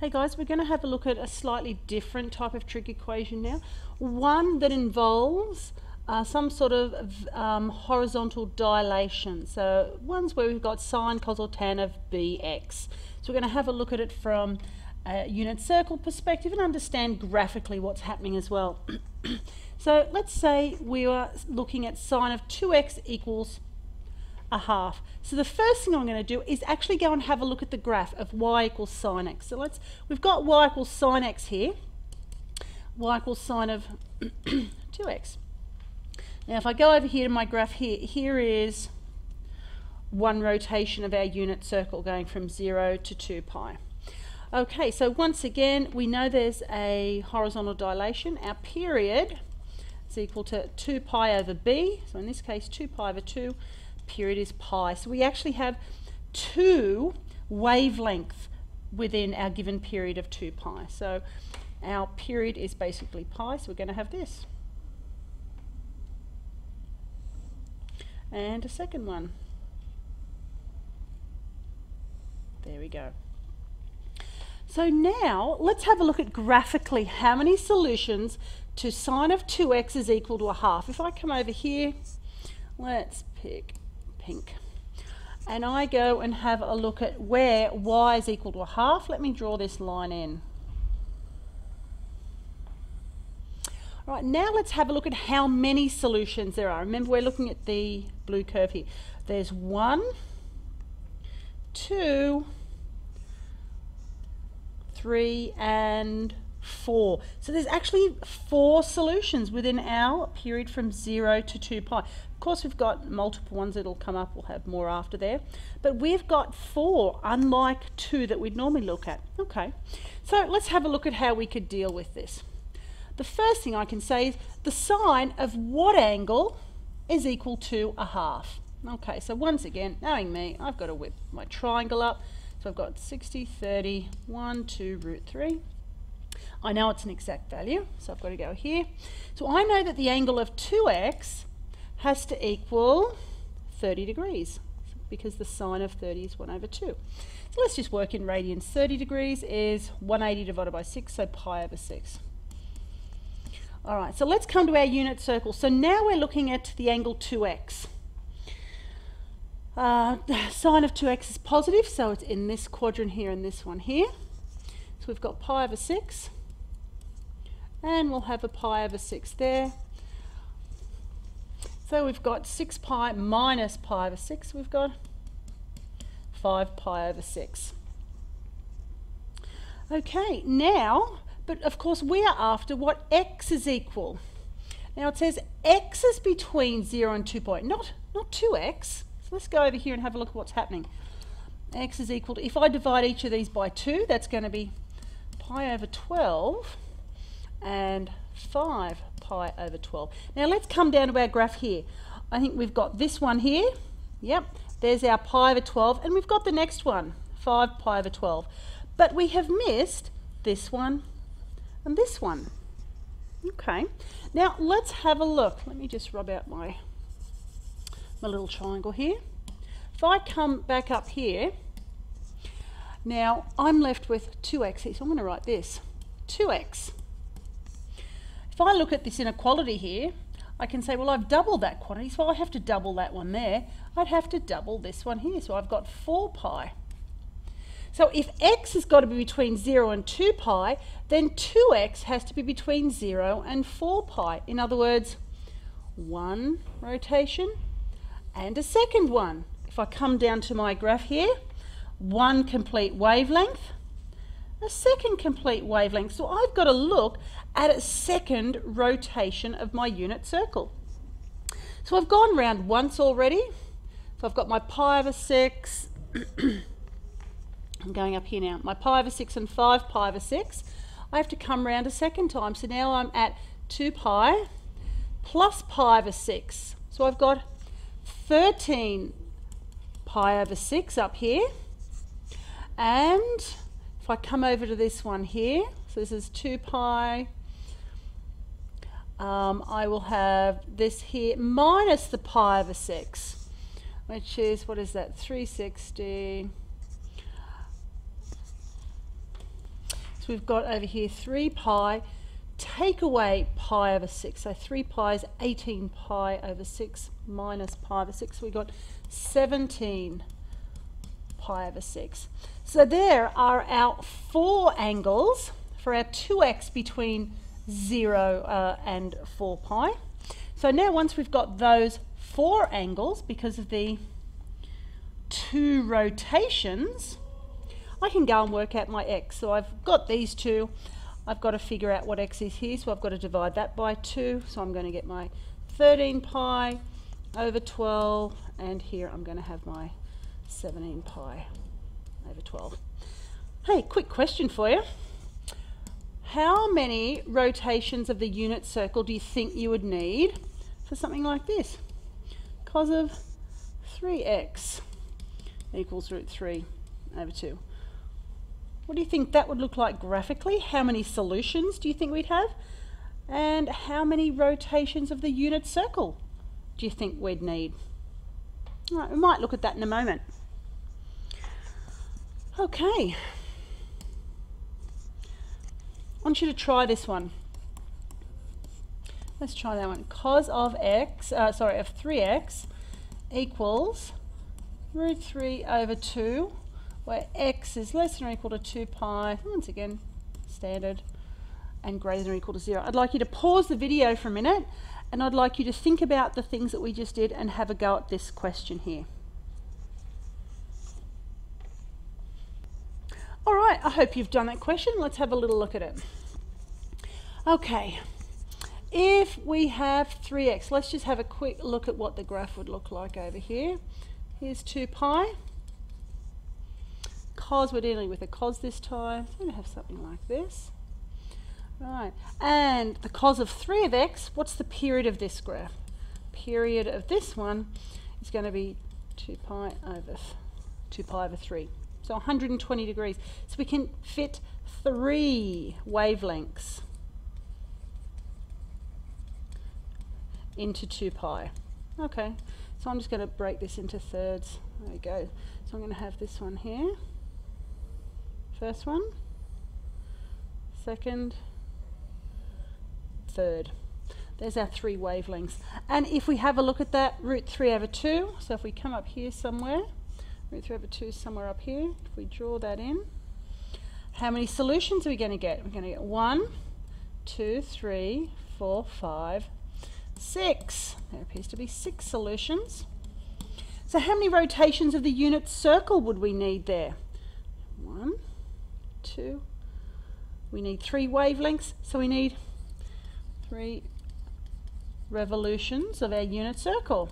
Hey guys, we're going to have a look at a slightly different type of trig equation now. One that involves some sort of horizontal dilation. So ones where we've got sine, cos or tan of bx. So we're going to have a look at it from a unit circle perspective and understand graphically what's happening as well. So let's say we are looking at sine of 2x equals a half. So the first thing I'm going to do is actually go and have a look at the graph of y equals sine x. So we've got y equals sine x here, y equals sine of 2x. Now if I go over here to my graph here is one rotation of our unit circle going from 0 to 2 pi. Okay, so once again we know there's a horizontal dilation. Our period is equal to 2 pi over b, so in this case 2 pi over 2. Period is pi. So we actually have two wavelengths within our given period of 2 pi. So our period is basically pi, so we're going to have this. And a second one. There we go. So now let's have a look at graphically how many solutions to sine of 2x is equal to a half. If I come over here, let's pick pink. And I go and have a look at where y is equal to a half. Let me draw this line in. All right, now let's have a look at how many solutions there are. Remember, we're looking at the blue curve here. There's 1, 2, 3, and 4. So there's actually 4 solutions within our period from 0 to 2 pi. Of course, we've got multiple ones that'll come up. We'll have more after there. But we've got 4, unlike 2 that we'd normally look at. Okay, so let's have a look at how we could deal with this. The first thing I can say is the sine of what angle is equal to a half. Okay, so once again, knowing me, I've got to whip my triangle up. So I've got 60, 30, 1, 2, root 3. I know it's an exact value, so I've got to go here. So I know that the angle of 2x has to equal 30 degrees because the sine of 30 is 1 over 2. So let's just work in radians. 30 degrees is 180 divided by 6, so pi over 6. All right, so let's come to our unit circle. So now we're looking at the angle 2x. Sine of 2x is positive, so it's in this quadrant here and this one here. So we've got pi over 6, and we'll have a pi over 6 there. So we've got 6 pi minus pi over 6, we've got 5 pi over 6. Okay, now, but of course we are after what x is equal. Now it says x is between 0 and 2 pi, not 2x. So let's go over here and have a look at what's happening. X is equal to, if I divide each of these by 2, that's going to be pi over 12 and 5 pi over 12. Now let's come down to our graph here. I think we've got this one here. Yep, there's our pi over 12, and we've got the next one, 5 pi over 12. But we have missed this one and this one. Okay, now let's have a look. Let me just rub out my little triangle here. If I come back up here, now I'm left with 2x here, so I'm going to write this, 2x. If I look at this inequality here, I can say, well, I've doubled that quantity, so I have to double that one there. I'd have to double this one here, so I've got 4 pi. So if x has got to be between 0 and 2 pi, then 2x has to be between 0 and 4 pi. In other words, one rotation and a second one. If I come down to my graph here, one complete wavelength, a second complete wavelength. So I've got to look at a second rotation of my unit circle. So I've gone round once already. So I've got my pi over 6. I'm going up here now. My pi over 6 and 5 pi over 6. I have to come round a second time. So now I'm at 2 pi plus pi over 6. So I've got 13 pi over 6 up here. And if I come over to this one here, so this is 2 pi, I will have this here minus the pi over 6, which is, what is that, 360. So we've got over here 3 pi, take away pi over 6. So 3 pi is 18 pi over 6 minus pi over 6. So we've got 17 pi over 6. So there are our 4 angles for our 2x between 0 and 4 pi. So now once we've got those 4 angles, because of the 2 rotations, I can go and work out my x. So I've got these two. I've got to figure out what x is here, so I've got to divide that by 2. So I'm going to get my 13 pi over 12, and here I'm going to have my 17 pi over 12. Hey, quick question for you. How many rotations of the unit circle do you think you would need for something like this? Cos of 3x equals root 3 over 2. What do you think that would look like graphically? How many solutions do you think we'd have? And how many rotations of the unit circle do you think we'd need? All right, we might look at that in a moment. Okay. I want you to try this one. Let's try that one. Cos of x, of 3x equals root 3 over 2, where x is less than or equal to 2 pi, once again, standard, and greater than or equal to 0. I'd like you to pause the video for a minute, and I'd like you to think about the things that we just did and have a go at this question here. All right, I hope you've done that question. Let's have a little look at it. Okay, if we have 3x, let's just have a quick look at what the graph would look like over here. Here's 2 pi. Cos, we're dealing with a cos this time. So we're going to have something like this. Right, and the cos of 3 of x, what's the period of this graph? Period of this one is going to be 2 pi over 3. So 120 degrees. So we can fit 3 wavelengths into 2 pi. Okay, so I'm just going to break this into thirds. There we go. So I'm going to have this one here. First one, second, third. There's our 3 wavelengths. And if we have a look at that, root 3 over 2, so if we come up here somewhere, root 3 over 2 is somewhere up here. If we draw that in, how many solutions are we going to get? We're going to get 1, 2, 3, 4, 5, 6. There appears to be 6 solutions. So how many rotations of the unit circle would we need there? 1, 2. We need 3 wavelengths, so we need 3 revolutions of our unit circle.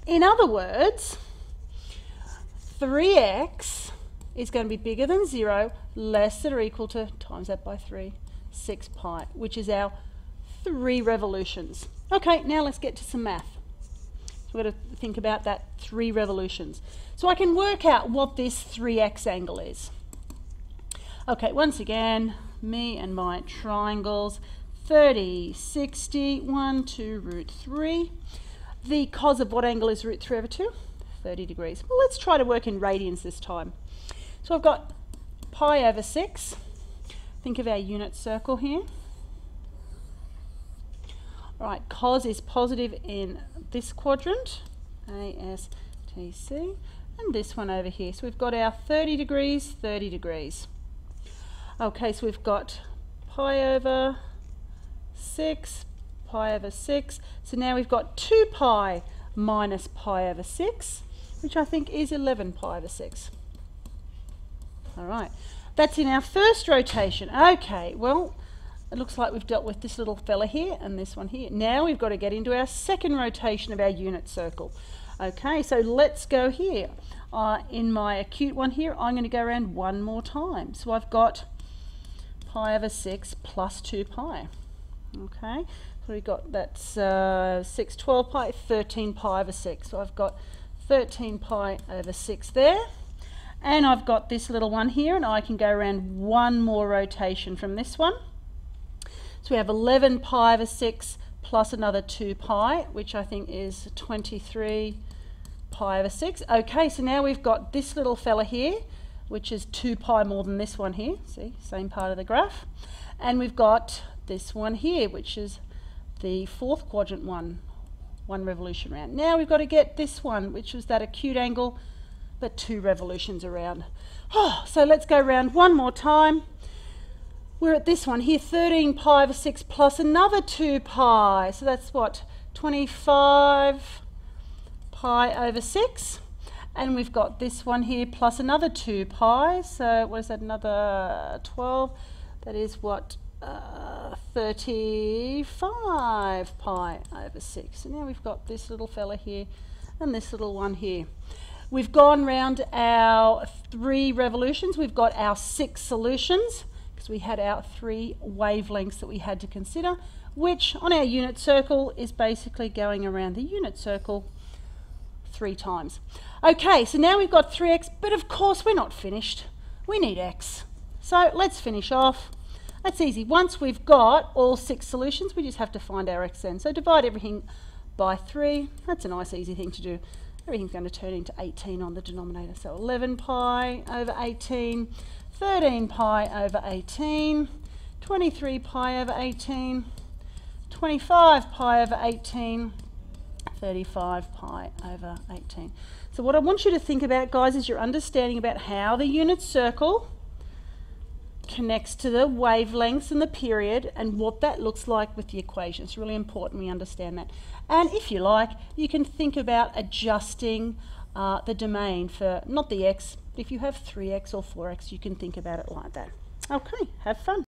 In other words, 3x is going to be bigger than 0, less than or equal to, times that by 3, 6 pi, which is our 3 revolutions. Okay, now let's get to some math. So we've got to think about that 3 revolutions. So I can work out what this 3x angle is. Okay, once again, me and my triangles, 30, 60, 1, 2, root 3. The cos of what angle is root 3 over 2? 30 degrees. Well, let's try to work in radians this time. So I've got pi over 6. Think of our unit circle here. All right, cos is positive in this quadrant, A, S, T, C, and this one over here. So we've got our 30 degrees, 30 degrees. Okay, so we've got pi over 6, pi over 6. So now we've got 2 pi minus pi over 6, which I think is 11 pi over 6. All right, that's in our first rotation. Okay, well, it looks like we've dealt with this little fella here and this one here. Now we've got to get into our second rotation of our unit circle. Okay, so let's go here. In my acute one here, I'm going to go around one more time. So I've got pi over 6 plus 2 pi. Okay, so we've got that's 6, 12 pi, 13 pi over 6. So I've got 13 pi over 6 there. And I've got this little one here, and I can go around one more rotation from this one. So we have 11 pi over 6 plus another 2 pi, which I think is 23 pi over 6. Okay, so now we've got this little fella here, which is 2 pi more than this one here. See, same part of the graph. And we've got this one here, which is the fourth quadrant one revolution round. Now we've got to get this one, which was that acute angle, but 2 revolutions around. Oh, so let's go round one more time. We're at this one here, 13 pi over 6 plus another 2 pi. So that's what, 25 pi over 6. And we've got this one here plus another 2 pi. So what is that, another 12? That is what, 35 pi over 6. So now we've got this little fella here and this little one here. We've gone round our 3 revolutions. We've got our 6 solutions because we had our 3 wavelengths that we had to consider, which on our unit circle is basically going around the unit circle 3 times. Okay, so now we've got 3x, but of course we're not finished. We need x. So let's finish off. That's easy. Once we've got all 6 solutions, we just have to find our x then. So divide everything by 3. That's a nice easy thing to do. Everything's going to turn into 18 on the denominator. So 11 pi over 18, 13 pi over 18, 23 pi over 18, 25 pi over 18, 35 pi over 18. So what I want you to think about, guys, is your understanding about how the unit circle connects to the wavelengths and the period and what that looks like with the equation. It's really important we understand that. And if you like, you can think about adjusting the domain for not the x, but if you have 3x or 4x, you can think about it like that. Okay, have fun.